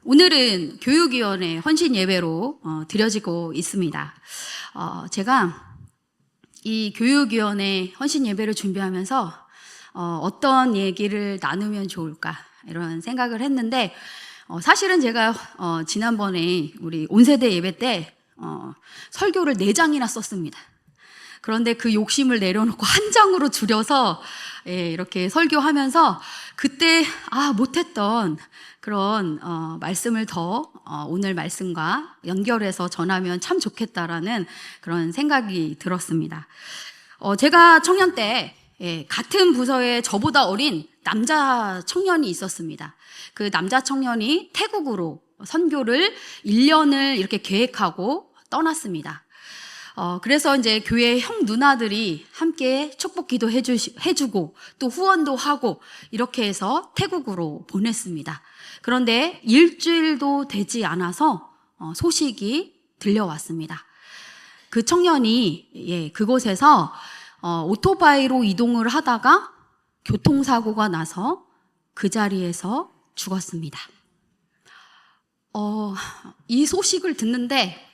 오늘은 교육위원회 헌신 예배로 드려지고 있습니다. 제가 이 교육위원회 헌신 예배를 준비하면서 어떤 얘기를 나누면 좋을까 이런 생각을 했는데 사실은 제가 지난번에 우리 온세대 예배 때 설교를 4장이나 썼습니다. 그런데 그 욕심을 내려놓고 한 장으로 줄여서 이렇게 설교하면서 그때 못했던 그런 말씀을 더 오늘 말씀과 연결해서 전하면 참 좋겠다라는 그런 생각이 들었습니다. 제가 청년 때 같은 부서에 저보다 어린 남자 청년이 있었습니다. 그 남자 청년이 태국으로 선교를 1년을 이렇게 계획하고 떠났습니다. 그래서 이제 교회 형 누나들이 함께 축복 기도 해주고 또 후원도 하고 이렇게 해서 태국으로 보냈습니다. 그런데 일주일도 되지 않아서 소식이 들려왔습니다. 그 청년이 그곳에서 오토바이로 이동을 하다가 교통사고가 나서 그 자리에서 죽었습니다. 이 소식을 듣는데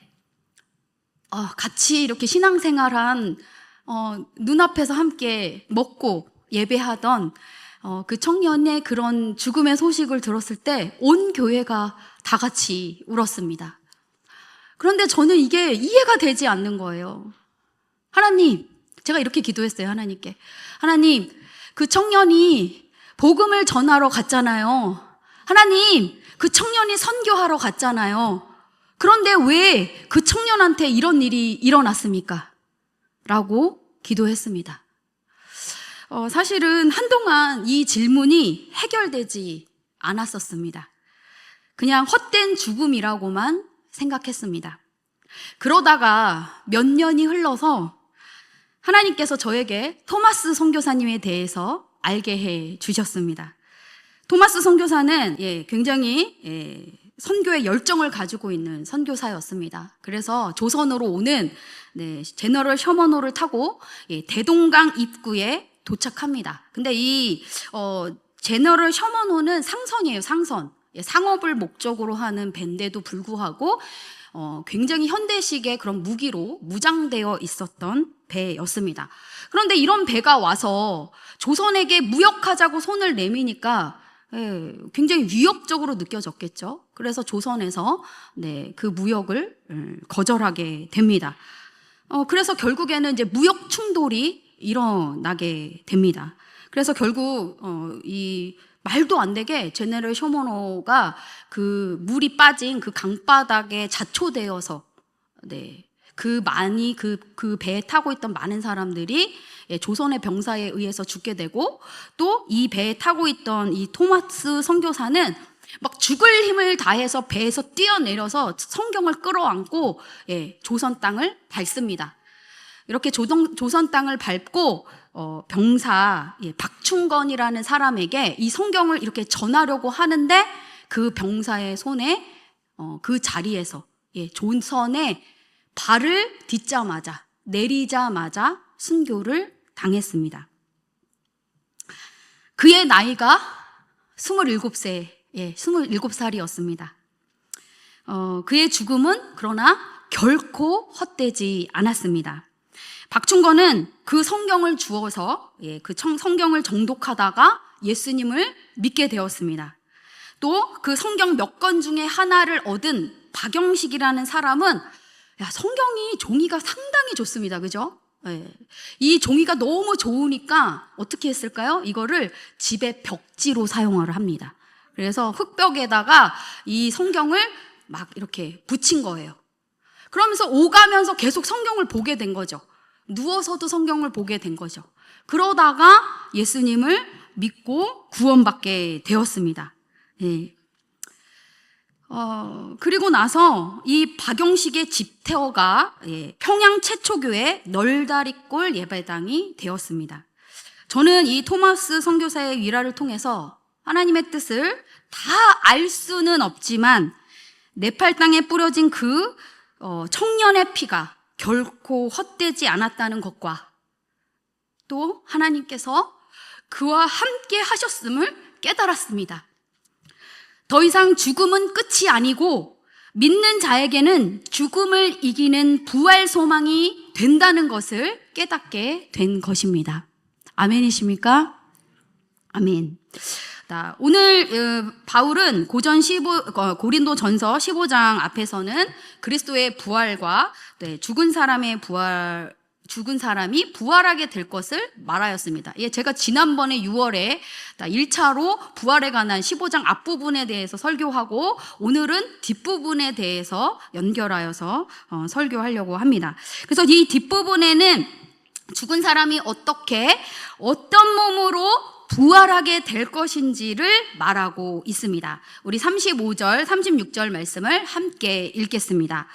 같이 이렇게 신앙생활한 눈앞에서 함께 먹고 예배하던 그 청년의 그런 죽음의 소식을 들었을 때 온 교회가 다 같이 울었습니다. 그런데 저는 이게 이해가 되지 않는 거예요. 하나님, 제가 이렇게 기도했어요. 하나님께. 하나님, 그 청년이 복음을 전하러 갔잖아요. 하나님, 그 청년이 선교하러 갔잖아요. 그런데 왜 그 청년한테 이런 일이 일어났습니까? 라고 기도했습니다. 사실은 한동안 이 질문이 해결되지 않았었습니다. 그냥 헛된 죽음이라고만 생각했습니다. 그러다가 몇 년이 흘러서 하나님께서 저에게 토마스 선교사님에 대해서 알게 해 주셨습니다. 토마스 선교사는 굉장히 선교의 열정을 가지고 있는 선교사였습니다. 그래서 조선으로 오는 제너럴 셔먼호를 타고 대동강 입구에 도착합니다. 근데 이 제너럴 셔먼호는 상선이에요. 상선. 상업을 목적으로 하는 배인데도 불구하고 굉장히 현대식의 그런 무기로 무장되어 있었던 배였습니다. 그런데 이런 배가 와서 조선에게 무역하자고 손을 내미니까 굉장히 위협적으로 느껴졌겠죠. 그래서 조선에서 그 무역을 거절하게 됩니다. 그래서 결국에는 이제 무역 충돌이 일어나게 됩니다. 그래서 결국 이 말도 안 되게 제네럴 쇼모노가 그 물이 빠진 그 강바닥에 자초되어서 그 배에 타고 있던 많은 사람들이 조선의 병사에 의해서 죽게 되고 또 이 배에 타고 있던 이 토마스 선교사는 막 죽을 힘을 다해서 배에서 뛰어내려서 성경을 끌어안고 조선 땅을 밟습니다. 이렇게 조선 땅을 밟고 병사 박충건이라는 사람에게 이 성경을 이렇게 전하려고 하는데 그 병사의 손에 그 자리에서 조선에 발을 내리자마자 순교를 당했습니다. 그의 나이가 27살이었습니다. 그의 죽음은 그러나 결코 헛되지 않았습니다. 박충건은 그 성경을 주어서 그 성경을 정독하다가 예수님을 믿게 되었습니다. 또 그 성경 몇 권 중에 하나를 얻은 박영식이라는 사람은 성경이 종이가 상당히 좋습니다. 그죠? 이 종이가 너무 좋으니까 어떻게 했을까요? 이거를 집에 벽지로 사용을 합니다. 그래서 흙벽에다가 이 성경을 막 이렇게 붙인 거예요. 그러면서 오가면서 계속 성경을 보게 된 거죠. 누워서도 성경을 보게 된 거죠. 그러다가 예수님을 믿고 구원받게 되었습니다. 그리고 나서 이 박영식의 집터가 평양 최초교회 널다리골 예배당이 되었습니다. 저는 이 토마스 선교사의 일화를 통해서 하나님의 뜻을 다 알 수는 없지만 네팔 땅에 뿌려진 그 청년의 피가 결코 헛되지 않았다는 것과 또 하나님께서 그와 함께 하셨음을 깨달았습니다. 더 이상 죽음은 끝이 아니고 믿는 자에게는 죽음을 이기는 부활 소망이 된다는 것을 깨닫게 된 것입니다. 아멘이십니까? 아멘. 오늘 바울은 고린도 전서 15장 앞에서는 그리스도의 부활과 죽은 사람이 부활하게 될 것을 말하였습니다. 제가 지난번에 6월에 1차로 부활에 관한 15장 앞부분에 대해서 설교하고 오늘은 뒷부분에 대해서 연결하여서 설교하려고 합니다. 그래서 이 뒷부분에는 죽은 사람이 어떤 몸으로 부활하게 될 것인지를 말하고 있습니다. 우리 35절, 36절 말씀을 함께 읽겠습니다.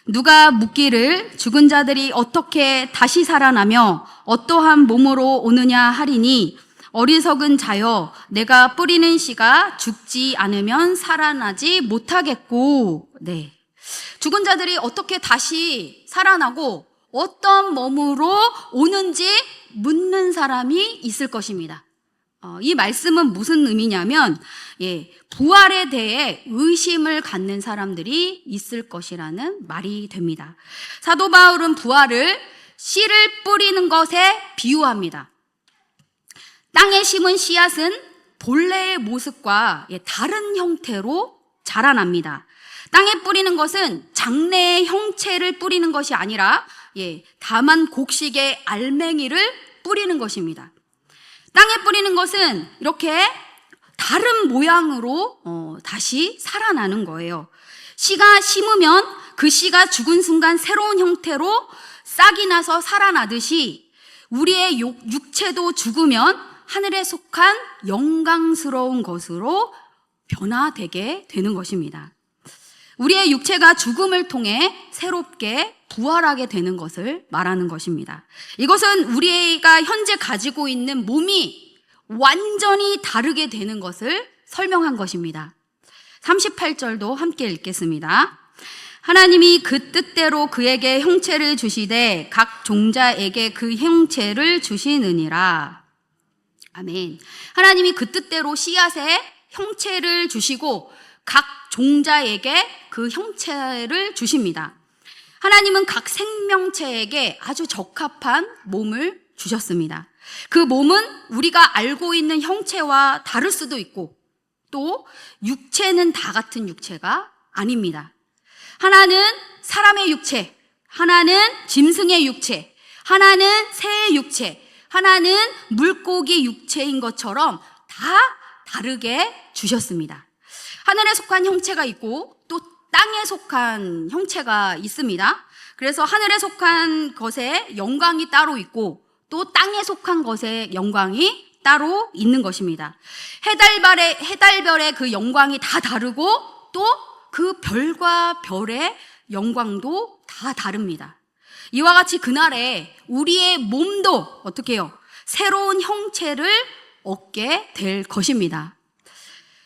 누가 묻기를 죽은 자들이 어떻게 다시 살아나며 어떠한 몸으로 오느냐 하리니 어리석은 자여 내가 뿌리는 씨가 죽지 않으면 살아나지 못하겠고. 네. 죽은 자들이 어떻게 다시 살아나고 어떤 몸으로 오는지 묻는 사람이 있을 것입니다. 이 말씀은 무슨 의미냐면 부활에 대해 의심을 갖는 사람들이 있을 것이라는 말이 됩니다. 사도 바울은 부활을 씨를 뿌리는 것에 비유합니다. 땅에 심은 씨앗은 본래의 모습과 다른 형태로 자라납니다. 땅에 뿌리는 것은 장래의 형체를 뿌리는 것이 아니라 다만 곡식의 알맹이를 뿌리는 것입니다. 땅에 뿌리는 것은 이렇게 다른 모양으로 다시 살아나는 거예요. 씨가 심으면 그 씨가 죽은 순간 새로운 형태로 싹이 나서 살아나듯이 우리의 육체도 죽으면 하늘에 속한 영광스러운 것으로 변화되게 되는 것입니다. 우리의 육체가 죽음을 통해 새롭게 부활하게 되는 것을 말하는 것입니다. 이것은 우리가 현재 가지고 있는 몸이 완전히 다르게 되는 것을 설명한 것입니다. 38절도 함께 읽겠습니다. 하나님이 그 뜻대로 그에게 형체를 주시되 각 종자에게 그 형체를 주시느니라. 아멘. 하나님이 그 뜻대로 씨앗에 형체를 주시고 각 종자에게 그 형체를 주십니다. 하나님은 각 생명체에게 아주 적합한 몸을 주셨습니다. 그 몸은 우리가 알고 있는 형체와 다를 수도 있고 또 육체는 다 같은 육체가 아닙니다. 하나는 사람의 육체, 하나는 짐승의 육체, 하나는 새의 육체, 하나는 물고기 육체인 것처럼 다 다르게 주셨습니다. 하늘에 속한 형체가 있고 또 땅에 속한 형체가 있습니다. 그래서 하늘에 속한 것에 영광이 따로 있고 또 땅에 속한 것에 영광이 따로 있는 것입니다. 해달별의 그 영광이 다 다르고 또 그 별과 별의 영광도 다 다릅니다. 이와 같이 그날에 우리의 몸도 어떻게 해요? 새로운 형체를 얻게 될 것입니다.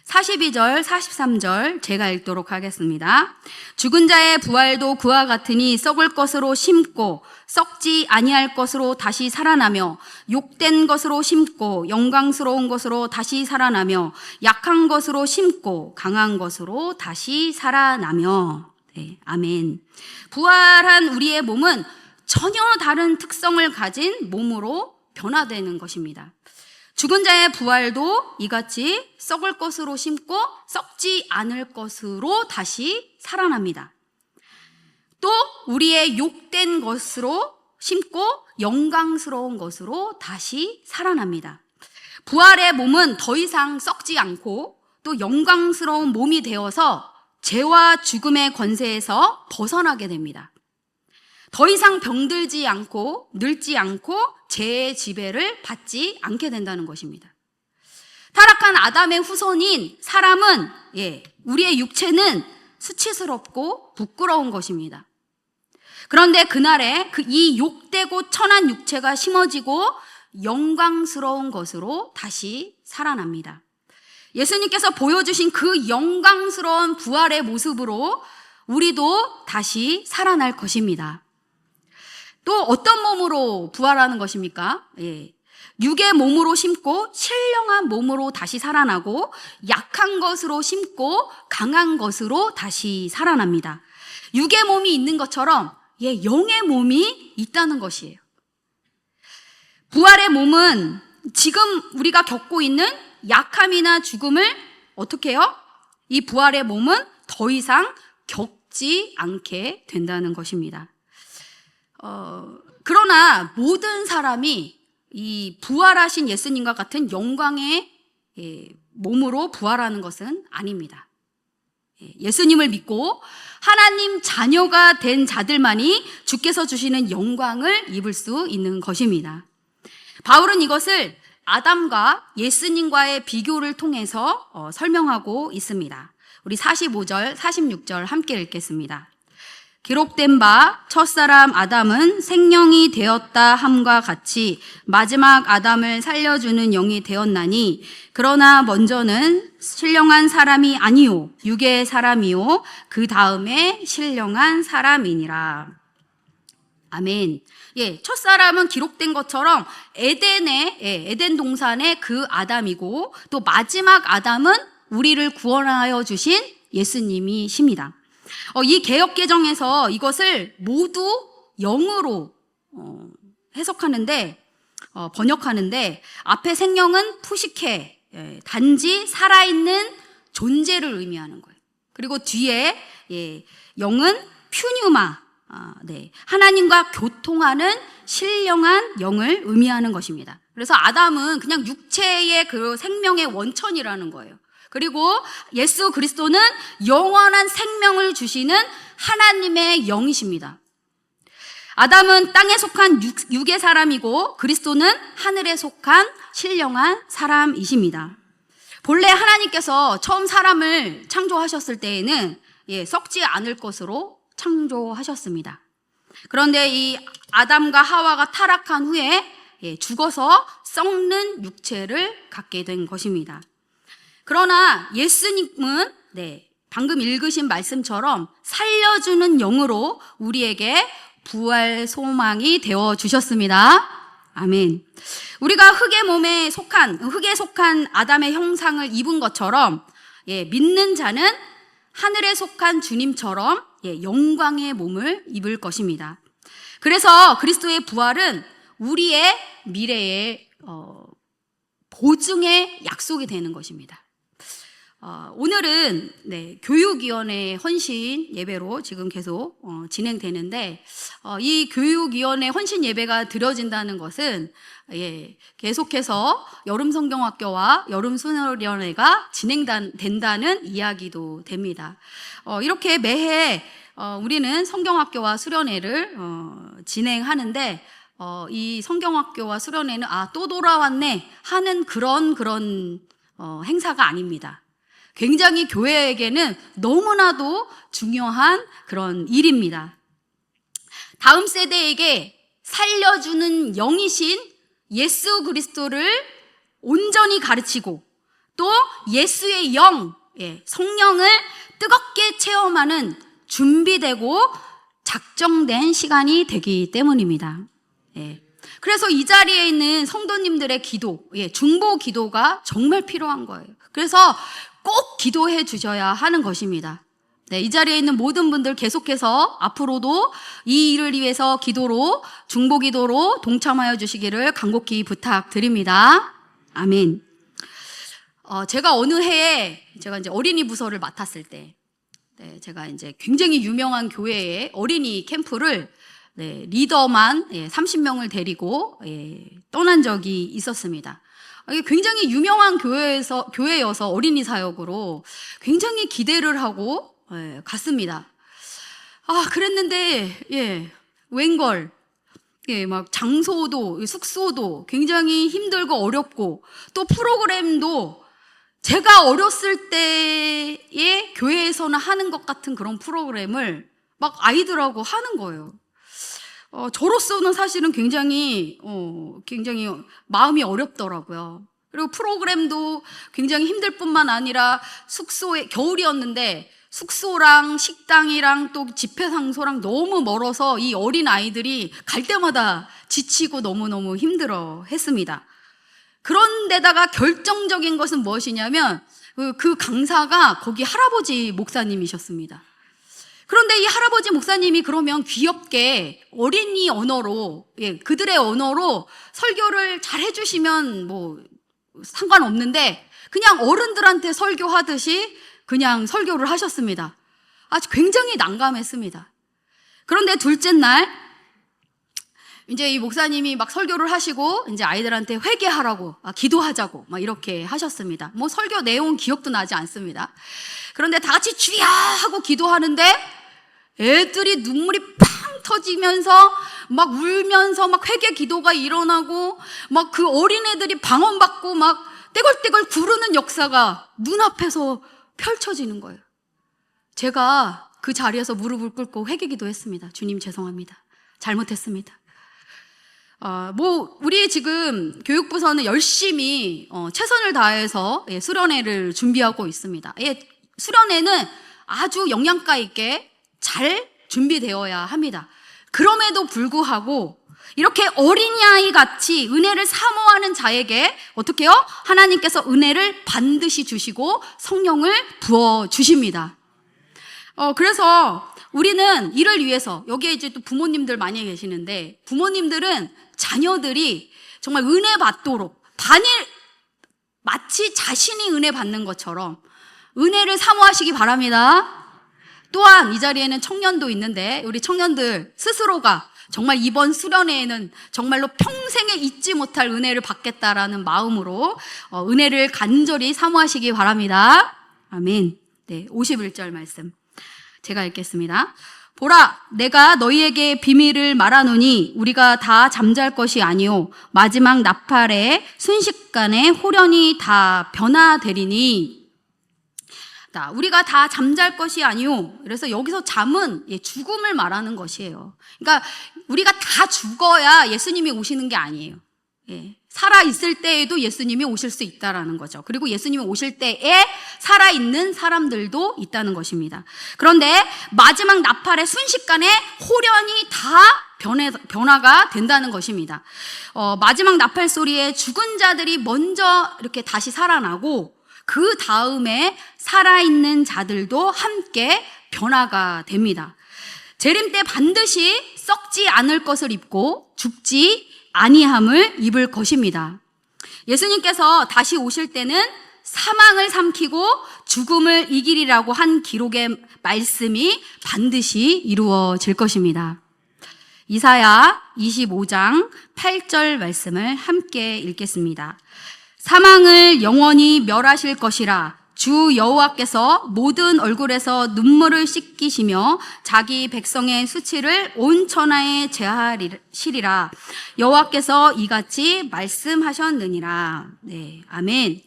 42절, 43절 제가 읽도록 하겠습니다. 죽은 자의 부활도 그와 같으니 썩을 것으로 심고 썩지 아니할 것으로 다시 살아나며 욕된 것으로 심고 영광스러운 것으로 다시 살아나며 약한 것으로 심고 강한 것으로 다시 살아나며. 네, 아멘. 부활한 우리의 몸은 전혀 다른 특성을 가진 몸으로 변화되는 것입니다. 죽은 자의 부활도 이같이 썩을 것으로 심고 썩지 않을 것으로 다시 살아납니다. 또 우리의 욕된 것으로 심고 영광스러운 것으로 다시 살아납니다. 부활의 몸은 더 이상 썩지 않고 또 영광스러운 몸이 되어서 죄와 죽음의 권세에서 벗어나게 됩니다. 더 이상 병들지 않고 늙지 않고 죄의 지배를 받지 않게 된다는 것입니다. 타락한 아담의 후손인 사람은 우리의 육체는 수치스럽고 부끄러운 것입니다. 그런데 그날에 이 욕되고 천한 육체가 심어지고 영광스러운 것으로 다시 살아납니다. 예수님께서 보여주신 그 영광스러운 부활의 모습으로 우리도 다시 살아날 것입니다. 또 어떤 몸으로 부활하는 것입니까? 육의 몸으로 심고 신령한 몸으로 다시 살아나고 약한 것으로 심고 강한 것으로 다시 살아납니다. 육의 몸이 있는 것처럼 영의 몸이 있다는 것이에요. 부활의 몸은 지금 우리가 겪고 있는 약함이나 죽음을 어떻게 해요? 이 부활의 몸은 더 이상 겪지 않게 된다는 것입니다. 그러나 모든 사람이 이 부활하신 예수님과 같은 영광의 몸으로 부활하는 것은 아닙니다. 예수님을 믿고 하나님 자녀가 된 자들만이 주께서 주시는 영광을 입을 수 있는 것입니다. 바울은 이것을 아담과 예수님과의 비교를 통해서 설명하고 있습니다. 우리 45절, 46절 함께 읽겠습니다. 기록된 바 첫사람 아담은 생명이 되었다 함과 같이 마지막 아담을 살려주는 영이 되었나니 그러나 먼저는 신령한 사람이 아니요 육의 사람이요 그 다음에 신령한 사람이니라. 아멘. 첫사람은 기록된 것처럼 에덴 동산의 그 아담이고 또 마지막 아담은 우리를 구원하여 주신 예수님이십니다. 이 개역개정에서 이것을 모두 영으로 해석하는데 번역하는데 앞에 생명은 푸시케 단지 살아있는 존재를 의미하는 거예요. 그리고 뒤에 영은 퓨뉴마 하나님과 교통하는 신령한 영을 의미하는 것입니다. 그래서 아담은 그냥 육체의 그 생명의 원천이라는 거예요. 그리고 예수 그리스도는 영원한 생명을 주시는 하나님의 영이십니다. 아담은 땅에 속한 육의 사람이고 그리스도는 하늘에 속한 신령한 사람이십니다. 본래 하나님께서 처음 사람을 창조하셨을 때에는 썩지 않을 것으로 창조하셨습니다. 그런데 이 아담과 하와가 타락한 후에 죽어서 썩는 육체를 갖게 된 것입니다. 그러나 예수님은 방금 읽으신 말씀처럼 살려주는 영으로 우리에게 부활 소망이 되어 주셨습니다. 아멘. 우리가 흙에 속한 아담의 형상을 입은 것처럼 믿는 자는 하늘에 속한 주님처럼 영광의 몸을 입을 것입니다. 그래서 그리스도의 부활은 우리의 미래의 보증의 약속이 되는 것입니다. 오늘은 교육위원회 헌신 예배로 지금 계속 진행되는데 이 교육위원회 헌신 예배가 드려진다는 것은 계속해서 여름성경학교와 여름수련회가 진행된다는 이야기도 됩니다. 이렇게 매해 우리는 성경학교와 수련회를 진행하는데 이 성경학교와 수련회는 또 돌아왔네 하는 그런 행사가 아닙니다. 굉장히 교회에게는 너무나도 중요한 그런 일입니다. 다음 세대에게 살려주는 영이신 예수 그리스도를 온전히 가르치고 또 예수의 영, 성령을 뜨겁게 체험하는 준비되고 작정된 시간이 되기 때문입니다. 그래서 이 자리에 있는 성도님들의 기도, 중보 기도가 정말 필요한 거예요. 그래서 꼭 기도해 주셔야 하는 것입니다. 이 자리에 있는 모든 분들 계속해서 앞으로도 이 일을 위해서 기도로, 중보 기도로 동참하여 주시기를 간곡히 부탁드립니다. 아멘. 제가 어느 해에 제가 이제 어린이 부서를 맡았을 때, 제가 이제 굉장히 유명한 교회의 어린이 캠프를 리더만 30명을 데리고 떠난 적이 있었습니다. 이게 굉장히 유명한 교회여서 어린이 사역으로 굉장히 기대를 하고 갔습니다. 그랬는데 웬걸 막 장소도 숙소도 굉장히 힘들고 어렵고 또 프로그램도 제가 어렸을 때의 교회에서는 하는 것 같은 그런 프로그램을 막 아이들하고 하는 거예요. 저로서는 사실은 굉장히 마음이 어렵더라고요. 그리고 프로그램도 굉장히 힘들 뿐만 아니라 숙소에, 겨울이었는데 숙소랑 식당이랑 또 집회 장소랑 너무 멀어서 이 어린 아이들이 갈 때마다 지치고 너무너무 힘들어 했습니다. 그런데다가 결정적인 것은 무엇이냐면 그 강사가 거기 할아버지 목사님이셨습니다. 그런데 이 할아버지 목사님이 그러면 귀엽게 어린이 언어로, 그들의 언어로 설교를 잘 해주시면 뭐 상관없는데 그냥 어른들한테 설교하듯이 그냥 설교를 하셨습니다. 아주 굉장히 난감했습니다. 그런데 둘째 날 이제 이 목사님이 막 설교를 하시고 이제 아이들한테 회개하라고, 기도하자고 막 이렇게 하셨습니다. 뭐 설교 내용 기억도 나지 않습니다. 그런데 다 같이 주야 하고 기도하는데 애들이 눈물이 팡 터지면서 막 울면서 막 회개 기도가 일어나고 막 그 어린애들이 방언받고 막 떼굴떼굴 구르는 역사가 눈앞에서 펼쳐지는 거예요. 제가 그 자리에서 무릎을 꿇고 회개 기도했습니다. 주님 죄송합니다. 잘못했습니다. 우리 지금 교육부서는 열심히 최선을 다해서 수련회를 준비하고 있습니다. 수련회는 아주 영양가 있게 잘 준비되어야 합니다. 그럼에도 불구하고 이렇게 어린아이 같이 은혜를 사모하는 자에게 어떻게 해요? 하나님께서 은혜를 반드시 주시고 성령을 부어 주십니다. 그래서 우리는 이를 위해서, 여기에 이제 또 부모님들 많이 계시는데, 부모님들은 자녀들이 정말 은혜 받도록 마치 자신이 은혜 받는 것처럼 은혜를 사모하시기 바랍니다. 또한 이 자리에는 청년도 있는데 우리 청년들 스스로가 정말 이번 수련회에는 정말로 평생에 잊지 못할 은혜를 받겠다라는 마음으로 은혜를 간절히 사모하시기 바랍니다. 아멘. 네, 51절 말씀 제가 읽겠습니다. 보라, 내가 너희에게 비밀을 말하노니 우리가 다 잠잘 것이 아니요 마지막 나팔에 순식간에 호련히 다 변화되리니. 우리가 다 잠잘 것이 아니요. 그래서 여기서 잠은 죽음을 말하는 것이에요. 그러니까 우리가 다 죽어야 예수님이 오시는 게 아니에요. 살아있을 때에도 예수님이 오실 수 있다라는 거죠. 그리고 예수님이 오실 때에 살아있는 사람들도 있다는 것입니다. 그런데 마지막 나팔의 순식간에 호련히 다 변화가 된다는 것입니다. 마지막 나팔 소리에 죽은 자들이 먼저 이렇게 다시 살아나고 그 다음에 살아있는 자들도 함께 변화가 됩니다. 재림 때 반드시 썩지 않을 것을 입고 죽지 아니함을 입을 것입니다. 예수님께서 다시 오실 때는 사망을 삼키고 죽음을 이기리라고 한 기록의 말씀이 반드시 이루어질 것입니다. 이사야 25장 8절 말씀을 함께 읽겠습니다. 사망을 영원히 멸하실 것이라. 주 여호와께서 모든 얼굴에서 눈물을 씻기시며 자기 백성의 수치를 온 천하에 제하시리라. 여호와께서 이같이 말씀하셨느니라. 네, 아멘.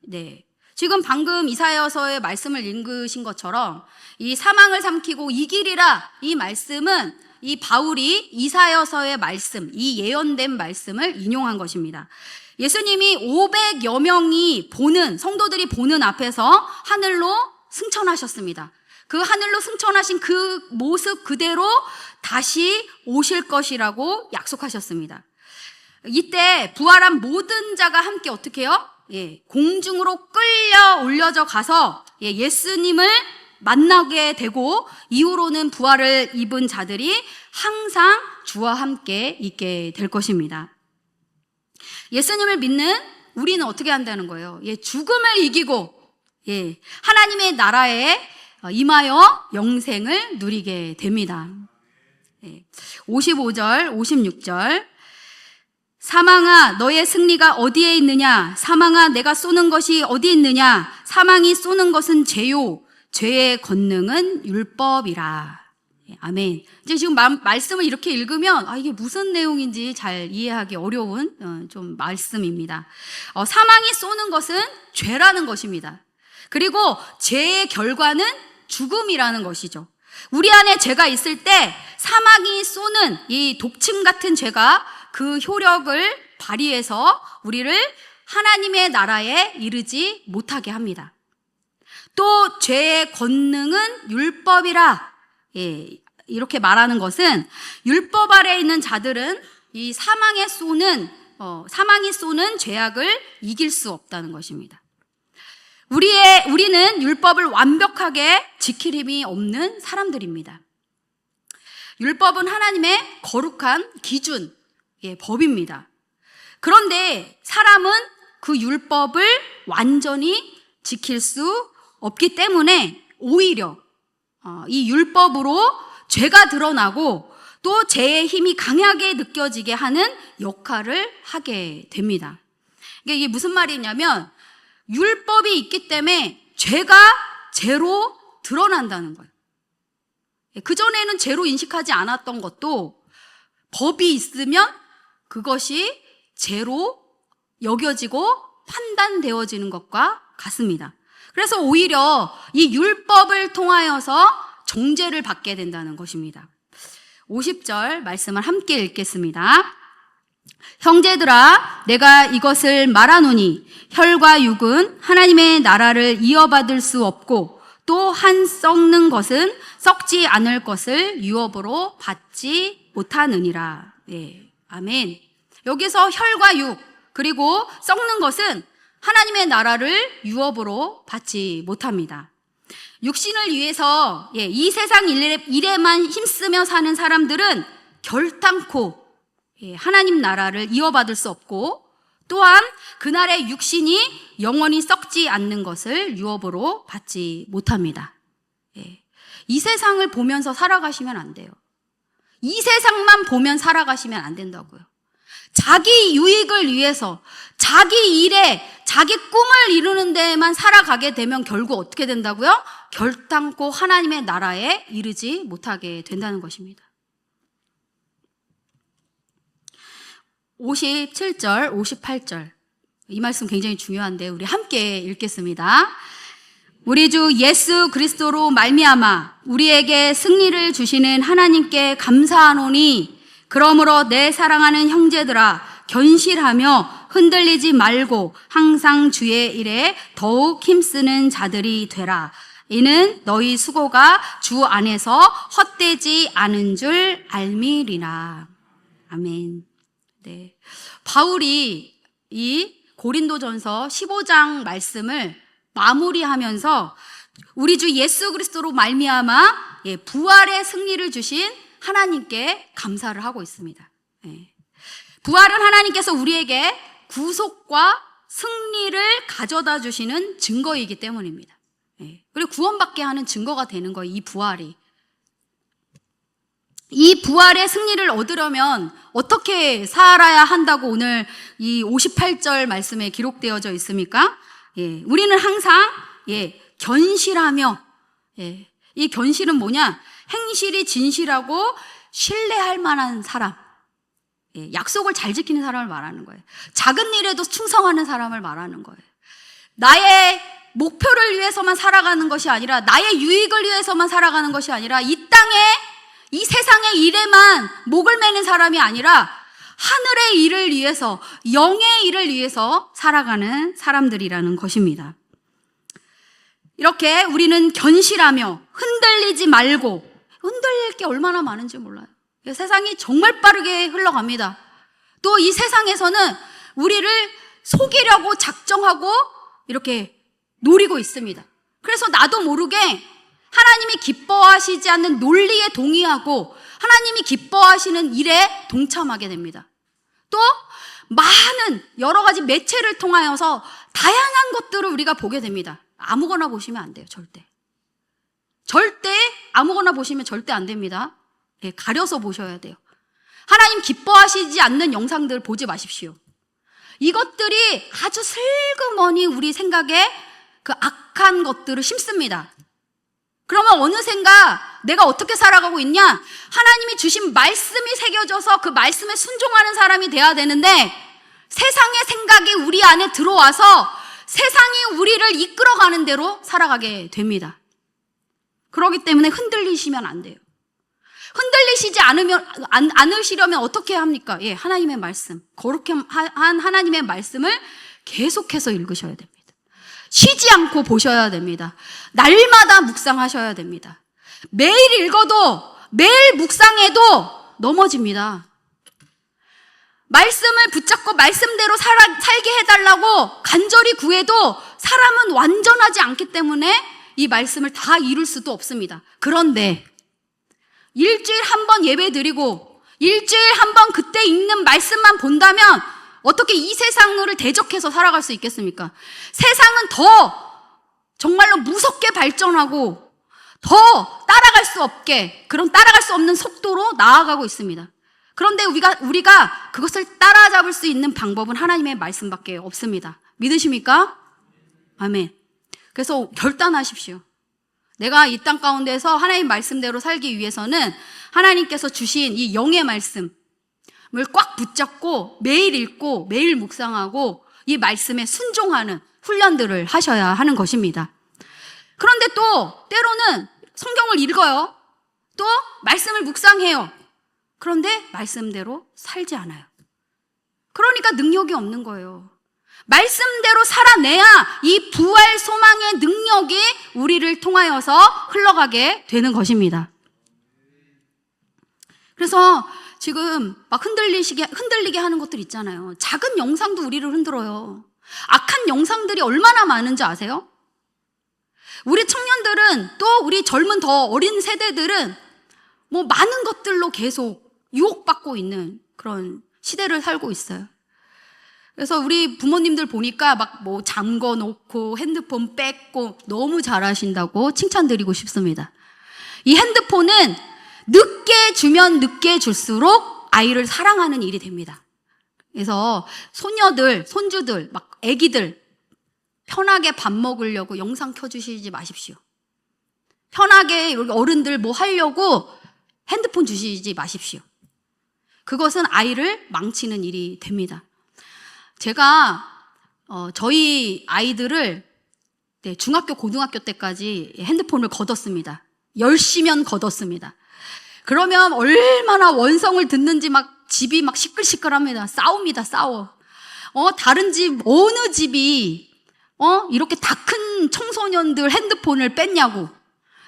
네, 지금 방금 이사야서의 말씀을 읽으신 것처럼 이 사망을 삼키고 이기리라, 이 말씀은 이 바울이 이사야서의 말씀, 이 예언된 말씀을 인용한 것입니다. 예수님이 500여 명이 성도들이 보는 앞에서 하늘로 승천하셨습니다. 그 하늘로 승천하신 그 모습 그대로 다시 오실 것이라고 약속하셨습니다. 이때 부활한 모든 자가 함께 어떻게 해요? 공중으로 끌려 올려져 가서 예수님을 만나게 되고 이후로는 부활을 입은 자들이 항상 주와 함께 있게 될 것입니다. 예수님을 믿는 우리는 어떻게 한다는 거예요? 죽음을 이기고 하나님의 나라에 임하여 영생을 누리게 됩니다. 55절, 56절. 사망아, 너의 승리가 어디에 있느냐? 사망아, 내가 쏘는 것이 어디 있느냐? 사망이 쏘는 것은 죄요, 죄의 권능은 율법이라. 아멘. 이제 지금 말씀을 이렇게 읽으면 이게 무슨 내용인지 잘 이해하기 어려운 좀 말씀입니다. 사망이 쏘는 것은 죄라는 것입니다. 그리고 죄의 결과는 죽음이라는 것이죠. 우리 안에 죄가 있을 때 사망이 쏘는 이 독침 같은 죄가 그 효력을 발휘해서 우리를 하나님의 나라에 이르지 못하게 합니다. 또 죄의 권능은 율법이라. 이렇게 말하는 것은 율법 아래에 있는 자들은 이 사망에 쏘는 사망이 쏘는 죄악을 이길 수 없다는 것입니다. 우리는 율법을 완벽하게 지킬 힘이 없는 사람들입니다. 율법은 하나님의 거룩한 기준, 법입니다. 그런데 사람은 그 율법을 완전히 지킬 수 없기 때문에 오히려 이 율법으로 죄가 드러나고 또 죄의 힘이 강하게 느껴지게 하는 역할을 하게 됩니다. 이게 무슨 말이냐면 율법이 있기 때문에 죄가 죄로 드러난다는 거예요. 그전에는 죄로 인식하지 않았던 것도 법이 있으면 그것이 죄로 여겨지고 판단되어지는 것과 같습니다. 그래서 오히려 이 율법을 통하여서 정죄를 받게 된다는 것입니다. 50절 말씀을 함께 읽겠습니다. 형제들아, 내가 이것을 말하노니 혈과 육은 하나님의 나라를 이어받을 수 없고 또 한 썩는 것은 썩지 않을 것을 유업으로 받지 못하느니라. 아멘. 여기서 혈과 육 그리고 썩는 것은 하나님의 나라를 유업으로 받지 못합니다. 육신을 위해서 이 세상 일에만 힘쓰며 사는 사람들은 결단코 하나님 나라를 이어받을 수 없고 또한 그날의 육신이 영원히 썩지 않는 것을 유업으로 받지 못합니다. 이 세상을 보면서 살아가시면 안 돼요. 이 세상만 보면 살아가시면 안 된다고요. 자기 유익을 위해서 자기 일에 자기 꿈을 이루는 데에만 살아가게 되면 결국 어떻게 된다고요? 결단코 하나님의 나라에 이르지 못하게 된다는 것입니다. 57절, 58절 이 말씀 굉장히 중요한데 우리 함께 읽겠습니다. 우리 주 예수 그리스도로 말미암아 우리에게 승리를 주시는 하나님께 감사하노니 그러므로 내 사랑하는 형제들아 견실하며 흔들리지 말고 항상 주의 일에 더욱 힘쓰는 자들이 되라. 이는 너희 수고가 주 안에서 헛되지 않은 줄 알미리라. 아멘. 네. 바울이 이 고린도전서 15장 말씀을 마무리하면서 우리 주 예수 그리스도로 말미암아 부활의 승리를 주신 하나님께 감사를 하고 있습니다. 부활은 하나님께서 우리에게 구속과 승리를 가져다 주시는 증거이기 때문입니다. 그리고 구원받게 하는 증거가 되는 거예요, 이 부활이. 이 부활의 승리를 얻으려면 어떻게 살아야 한다고 오늘 이 58절 말씀에 기록되어져 있습니까? 우리는 항상 견실하며 이 견실은 뭐냐? 행실이 진실하고 신뢰할 만한 사람, 약속을 잘 지키는 사람을 말하는 거예요. 작은 일에도 충성하는 사람을 말하는 거예요. 나의 목표를 위해서만 살아가는 것이 아니라 나의 유익을 위해서만 살아가는 것이 아니라 이 땅에 이 세상의 일에만 목을 매는 사람이 아니라 하늘의 일을 위해서 영의 일을 위해서 살아가는 사람들이라는 것입니다. 이렇게 우리는 견실하며 흔들리지 말고, 흔들릴 게 얼마나 많은지 몰라요. 세상이 정말 빠르게 흘러갑니다. 또 이 세상에서는 우리를 속이려고 작정하고 이렇게 노리고 있습니다. 그래서 나도 모르게 하나님이 기뻐하시지 않는 논리에 동의하고 하나님이 기뻐하시는 일에 동참하게 됩니다. 또 많은 여러 가지 매체를 통하여서 다양한 것들을 우리가 보게 됩니다. 아무거나 보시면 안 돼요, 절대. 절대 아무거나 보시면 절대 안 됩니다. 가려서 보셔야 돼요. 하나님 기뻐하시지 않는 영상들 보지 마십시오. 이것들이 아주 슬그머니 우리 생각에 그 악한 것들을 심습니다. 그러면 어느샌가 내가 어떻게 살아가고 있냐? 하나님이 주신 말씀이 새겨져서 그 말씀에 순종하는 사람이 돼야 되는데 세상의 생각이 우리 안에 들어와서 세상이 우리를 이끌어가는 대로 살아가게 됩니다. 그렇기 때문에 흔들리시면 안 돼요. 흔들리시지 않으시려면 어떻게 합니까? 하나님의 말씀, 거룩한 하나님의 말씀을 계속해서 읽으셔야 됩니다. 쉬지 않고 보셔야 됩니다. 날마다 묵상하셔야 됩니다. 매일 읽어도 매일 묵상해도 넘어집니다. 말씀을 붙잡고 말씀대로 살게 해달라고 간절히 구해도 사람은 완전하지 않기 때문에 이 말씀을 다 이룰 수도 없습니다. 그런데 일주일 한 번 예배 드리고 일주일 한 번 그때 읽는 말씀만 본다면 어떻게 이 세상을 대적해서 살아갈 수 있겠습니까? 세상은 더 정말로 무섭게 발전하고 더 따라갈 수 없게, 그런 따라갈 수 없는 속도로 나아가고 있습니다. 그런데 우리가 그것을 따라잡을 수 있는 방법은 하나님의 말씀밖에 없습니다. 믿으십니까? 아멘. 그래서 결단하십시오. 내가 이 땅 가운데서 하나님 말씀대로 살기 위해서는 하나님께서 주신 이 영의 말씀을 꽉 붙잡고 매일 읽고 매일 묵상하고 이 말씀에 순종하는 훈련들을 하셔야 하는 것입니다. 그런데 또 때로는 성경을 읽어요. 또 말씀을 묵상해요. 그런데 말씀대로 살지 않아요. 그러니까 능력이 없는 거예요. 말씀대로 살아내야 이 부활 소망의 능력이 우리를 통하여서 흘러가게 되는 것입니다. 그래서 지금 막 흔들리게 하는 것들 있잖아요. 작은 영상도 우리를 흔들어요. 악한 영상들이 얼마나 많은지 아세요? 우리 청년들은 또 우리 젊은 더 어린 세대들은 뭐 많은 것들로 계속 유혹받고 있는 그런 시대를 살고 있어요. 그래서 우리 부모님들 보니까 막 뭐 잠궈 놓고 핸드폰 뺏고 너무 잘하신다고 칭찬드리고 싶습니다. 이 핸드폰은 늦게 주면 늦게 줄수록 아이를 사랑하는 일이 됩니다. 그래서 손녀들, 손주들, 막 애기들 편하게 밥 먹으려고 영상 켜주시지 마십시오. 편하게 어른들 뭐 하려고 핸드폰 주시지 마십시오. 그것은 아이를 망치는 일이 됩니다. 제가 저희 아이들을 중학교, 고등학교 때까지 핸드폰을 거뒀습니다. 10시면 거뒀습니다. 그러면 얼마나 원성을 듣는지 막 집이 막 시끌시끌합니다. 싸웁니다, 싸워. 다른 집, 어느 집이 이렇게 다 큰 청소년들 핸드폰을 뺐냐고.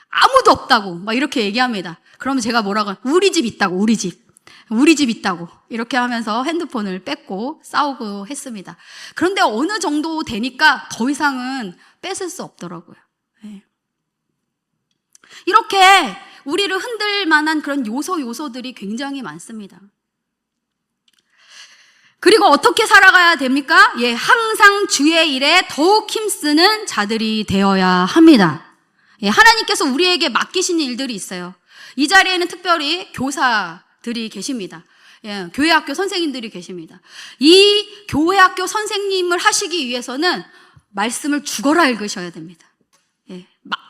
아무도 없다고 막 이렇게 얘기합니다. 그러면 제가 뭐라고, 우리 집 있다고, 우리 집 있다고 이렇게 하면서 핸드폰을 뺏고 싸우고 했습니다. 그런데 어느 정도 되니까 더 이상은 뺏을 수 없더라고요. 네. 이렇게 우리를 흔들 만한 그런 요소들이 굉장히 많습니다. 그리고 어떻게 살아가야 됩니까? 항상 주의 일에 더욱 힘쓰는 자들이 되어야 합니다. 하나님께서 우리에게 맡기신 일들이 있어요. 이 자리에는 특별히 교사들이 계십니다. 교회학교 선생님들이 계십니다. 이 교회학교 선생님을 하시기 위해서는 말씀을 죽어라 읽으셔야 됩니다.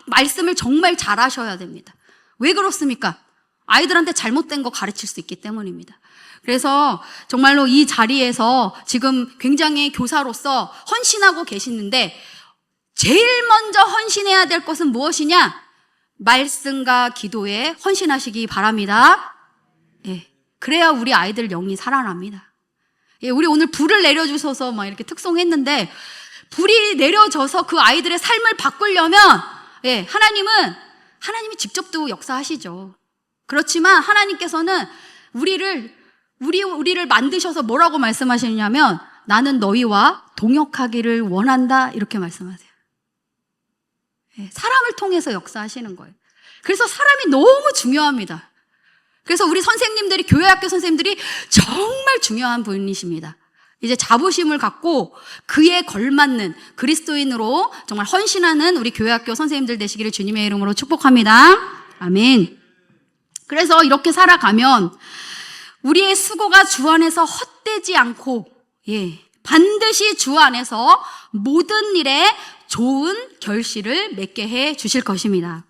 말씀을 정말 잘 하셔야 됩니다. 왜 그렇습니까? 아이들한테 잘못된 거 가르칠 수 있기 때문입니다. 그래서 정말로 이 자리에서 지금 굉장히 교사로서 헌신하고 계시는데 제일 먼저 헌신해야 될 것은 무엇이냐? 말씀과 기도에 헌신하시기 바랍니다. 그래야 우리 아이들 영이 살아납니다. 우리 오늘 불을 내려주셔서 막 이렇게 특송했는데 불이 내려져서 그 아이들의 삶을 바꾸려면 하나님이 직접 또 역사하시죠. 그렇지만 하나님께서는 우리를 만드셔서 뭐라고 말씀하시냐면 나는 너희와 동역하기를 원한다 이렇게 말씀하세요. 사람을 통해서 역사하시는 거예요. 그래서 사람이 너무 중요합니다. 그래서 우리 선생님들이, 교회학교 선생님들이 정말 중요한 분이십니다. 이제 자부심을 갖고 그에 걸맞는 그리스도인으로 정말 헌신하는 우리 교회학교 선생님들 되시기를 주님의 이름으로 축복합니다. 아멘. 그래서 이렇게 살아가면 우리의 수고가 주 안에서 헛되지 않고 반드시 주 안에서 모든 일에 좋은 결실을 맺게 해 주실 것입니다.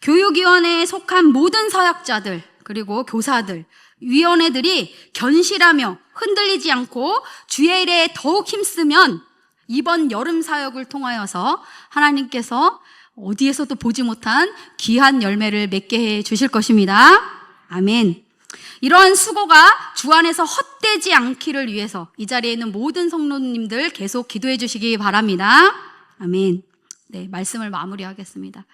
교육위원회에 속한 모든 사역자들 그리고 교사들, 위원회들이 견실하며 흔들리지 않고 주의 일에 더욱 힘쓰면 이번 여름 사역을 통하여서 하나님께서 어디에서도 보지 못한 귀한 열매를 맺게 해 주실 것입니다. 아멘. 이러한 수고가 주 안에서 헛되지 않기를 위해서 이 자리에 있는 모든 성도님들 계속 기도해 주시기 바랍니다. 아멘. 말씀을 마무리하겠습니다.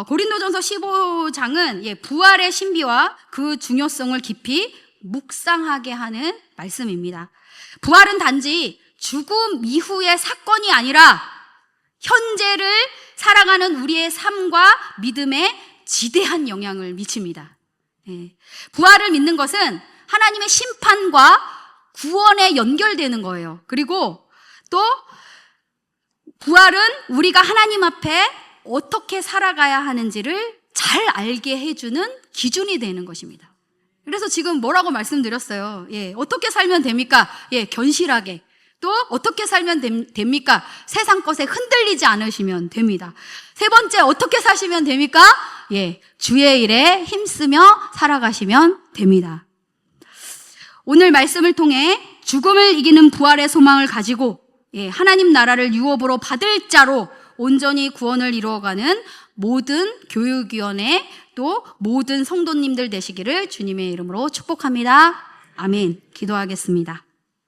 고린도전서 15장은 부활의 신비와 그 중요성을 깊이 묵상하게 하는 말씀입니다. 부활은 단지 죽음 이후의 사건이 아니라 현재를 살아가는 우리의 삶과 믿음에 지대한 영향을 미칩니다. 부활을 믿는 것은 하나님의 심판과 구원에 연결되는 거예요. 그리고 또 부활은 우리가 하나님 앞에 어떻게 살아가야 하는지를 잘 알게 해주는 기준이 되는 것입니다. 그래서 지금 뭐라고 말씀드렸어요? 어떻게 살면 됩니까? 견실하게. 또 어떻게 살면 됩니까? 세상 것에 흔들리지 않으시면 됩니다. 세 번째, 어떻게 사시면 됩니까? 주의 일에 힘쓰며 살아가시면 됩니다. 오늘 말씀을 통해 죽음을 이기는 부활의 소망을 가지고 하나님 나라를 유업으로 받을 자로 온전히 구원을 이루어가는 모든 교육위원회 또 모든 성도님들 되시기를 주님의 이름으로 축복합니다. 아멘. 기도하겠습니다.